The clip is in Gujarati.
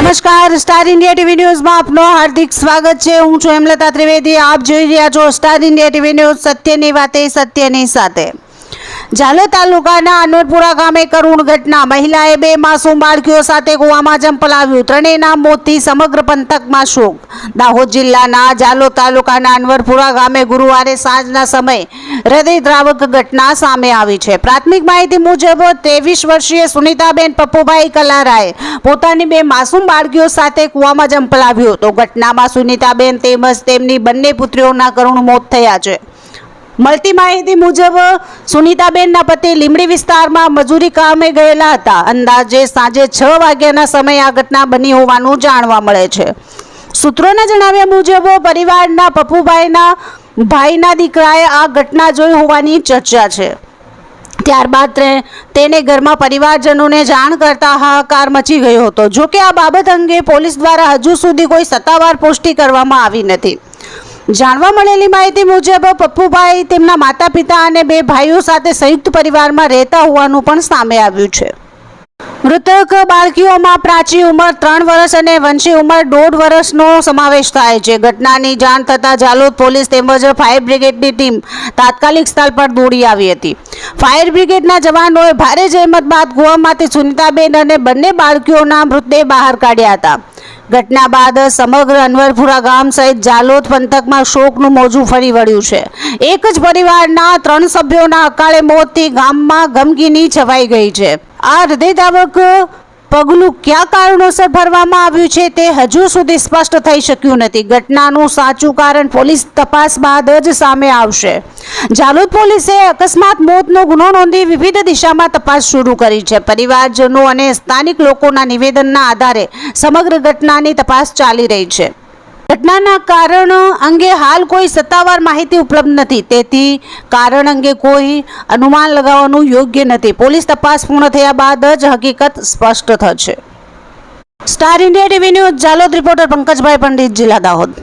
નમસ્કાર, સ્ટાર ઇન્ડિયા ટીવી ન્યૂઝમાં આપનું હાર્દિક સ્વાગત છે। હું છું હેમલતા ત્રિવેદી। આપ જોઈ રહ્યા છો સ્ટાર ઇન્ડિયા ટીવી ન્યૂઝ, સત્યની વાતે સત્યની સાથે। ઝાલોદ તાલુકાના અનવરપુરા ગામે કરુણ ઘટના। મહિલાએ 2 માસૂમ બાળકીઓ સાથે કૂવામાં ઝંપલાવ્યું। ત્રણેયના મોતથી સમગ્ર પંથકમાં શોક। દાહોદ જિલ્લાના ઝાલોદ તાલુકાના અનવરપુરા ગામે ગુરુવારે સાંજના સમયે હૃદયદ્રાવક ઘટના સામે આવી છે। પ્રાથમિક માહિતી મુજબ 23 વર્ષીય સુનિતાબેન પપ્પુભાઈ કલારાએ પોતાની 2 માસૂમ બાળકીઓ સાથે કૂવામાં ઝંપલાવ્યું તો ઘટનામાં સુનિતાબેન તેમજ તેમની બંને પુત્રીઓના કરુણ મોત થયા છે। મળતી માહિતી મુજબ સુનિતાબેનના પતિ લીમડી વિસ્તારમાં મજૂરી કામે ગયેલા હતા। અંદાજે સાંજે 6 વાગ્યાના સમયે આ ઘટના બની હોવાનું જાણવા મળે છે। સૂત્રોના જણાવ્યા મુજબ પરિવારના પપ્પુભાઈના ભાઈના દીકરાએ આ ઘટના જોઈ હોવાની ચર્ચા છે। ત્યારબાદ તેને ઘરમાં પરિવારજનોને જાણ કરતા હાહાકાર મચી ગયો હતો। જો કે આ બાબત અંગે પોલીસ દ્વારા હજુ સુધી કોઈ સત્તાવાર પુષ્ટિ કરવામાં આવી નથી। જાણવા મળેલી માહિતી મુજબ પપ્પુભાઈ તેમના માતા પિતા અને 2 ભાઈઓ સાથે સંયુક્ત પરિવારમાં રહેતા હોવાનું પણ સામે આવ્યું છે। મૃતક બાળકીઓમાં પ્રાચી ઉંમર 3 વર્ષ અને વંશી ઉંમર 1.5 વર્ષનો સમાવેશ થાય છે। ઘટનાની જાણ થતાં ઝાલોદ પોલીસ તેમજ ફાયર બ્રિગેડની ટીમ તાત્કાલિક સ્થળ પર દોડી આવી હતી। ફાયર બ્રિગેડના જવાનોએ ભારે જહેમત બાદ કૂવામાંથી સુનિતાબેન અને બંને બાળકીઓના મૃતદેહ બહાર કાઢ્યા હતા। ઘટના બાદ સમગ્ર અનવરપુરા ગામ સહિત ઝાલોદ પંથકમાં શોકનું મોજું ફરી વળ્યું છે। એક જ પરિવારના 3 સભ્યોના અકાળે મોતથી ગામમાં ગમગીની છવાઈ ગઈ છે। આ હૃદયદ્રાવક પગલું કયા કારણોસર ભરવામાં આવ્યું છે તે હજુ સુધી સ્પષ્ટ થઈ શક્યું નથી। ઘટનાનું સાચું કારણ પોલીસ તપાસ બાદ જ સામે આવશે। ઝાલોદ પોલીસે અકસ્માત મોતનો ગુનો નોંધી વિવિધ દિશામાં તપાસ શરૂ કરી છે। પરિવારજનો અને સ્થાનિક લોકોના નિવેદનના આધારે સમગ્ર ઘટનાની તપાસ ચાલી રહી છે। ઘટનાના કારણ અંગે હાલ કોઈ સત્તાવાર માહિતી ઉપલબ્ધ નથી, તેથી કારણ અંગે કોઈ અનુમાન લગાવવાનું યોગ્ય નથી। પોલીસ તપાસ પૂર્ણ થયા બાદ જ હકીકત સ્પષ્ટ થશે। Star India TV news Jhalod reporter Pankajbhai Pandit, જિલ્લા દાહોદ।